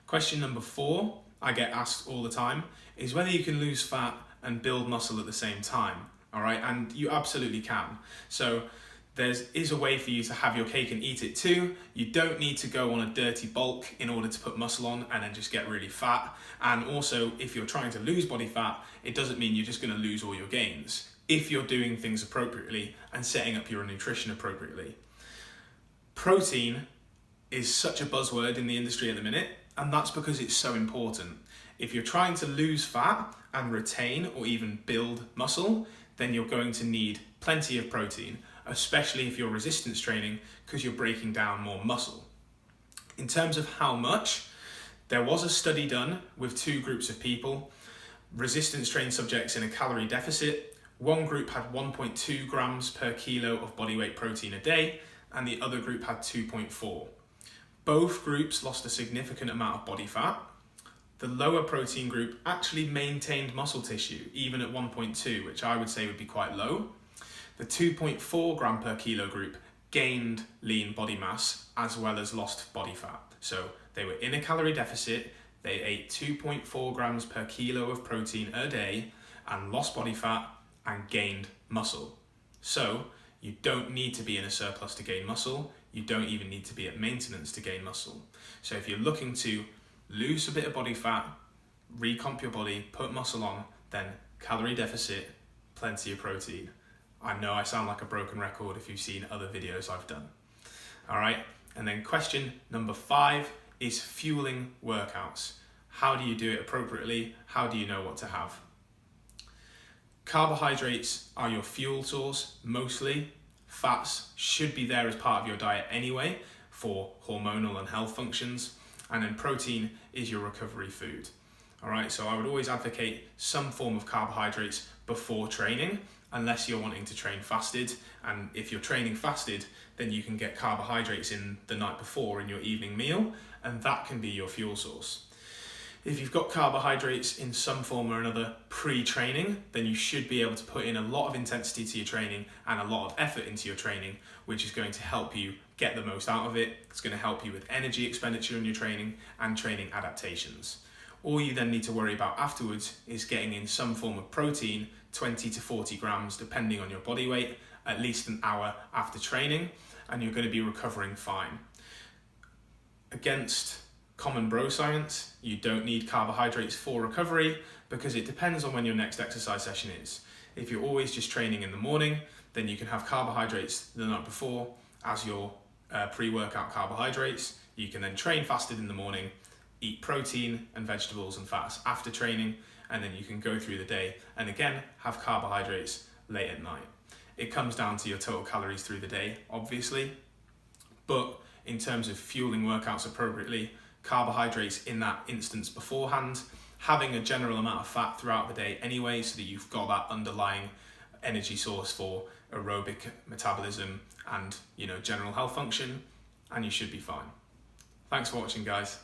Question number 4, I get asked all the time, is whether you can lose fat and build muscle at the same time. All right, and you absolutely can. So there is a way for you to have your cake and eat it too. You don't need to go on a dirty bulk in order to put muscle on and then just get really fat. And also, if you're trying to lose body fat, it doesn't mean you're just going to lose all your gains if you're doing things appropriately and setting up your nutrition appropriately. Protein is such a buzzword in the industry at the minute, and that's because it's so important. If you're trying to lose fat and retain or even build muscle, then you're going to need plenty of protein, especially if you're resistance training, because you're breaking down more muscle. In terms of how much, there was a study done with 2 groups of people, resistance trained subjects in a calorie deficit. One group had 1.2 grams per kilo of body weight protein a day, and the other group had 2.4. Both groups lost a significant amount of body fat. The lower protein group actually maintained muscle tissue, even at 1.2, which I would say would be quite low. The 2.4 gram per kilo group gained lean body mass as well as lost body fat. So they were in a calorie deficit, they ate 2.4 grams per kilo of protein a day and lost body fat and gained muscle. So you don't need to be in a surplus to gain muscle. You don't even need to be at maintenance to gain muscle. So if you're looking to lose a bit of body fat, recomp your body, put muscle on, then calorie deficit, plenty of protein. I know I sound like a broken record if you've seen other videos I've done. All right, and then question number 5 is fueling workouts. How do you do it appropriately? How do you know what to have? Carbohydrates are your fuel source mostly. Fats should be there as part of your diet anyway for hormonal and health functions. And then protein is your recovery food. All right, so I would always advocate some form of carbohydrates before training, unless you're wanting to train fasted. And if you're training fasted, then you can get carbohydrates in the night before in your evening meal, and that can be your fuel source. If you've got carbohydrates in some form or another pre-training, then you should be able to put in a lot of intensity to your training and a lot of effort into your training, which is going to help you get the most out of it. It's going to help you with energy expenditure in your training and training adaptations. All you then need to worry about afterwards is getting in some form of protein, 20 to 40 grams, depending on your body weight, at least an hour after training, and you're going to be recovering fine. Against common bro science, you don't need carbohydrates for recovery because it depends on when your next exercise session is. If you're always just training in the morning, then you can have carbohydrates the night before as your pre-workout carbohydrates. You can then train fasted in the morning, eat protein and vegetables and fats after training, and then you can go through the day and again have carbohydrates late at night. It comes down to your total calories through the day, obviously, but in terms of fueling workouts appropriately, carbohydrates in that instance beforehand, having a general amount of fat throughout the day anyway, so that you've got that underlying energy source for aerobic metabolism and general health function, and you should be fine. Thanks for watching, guys.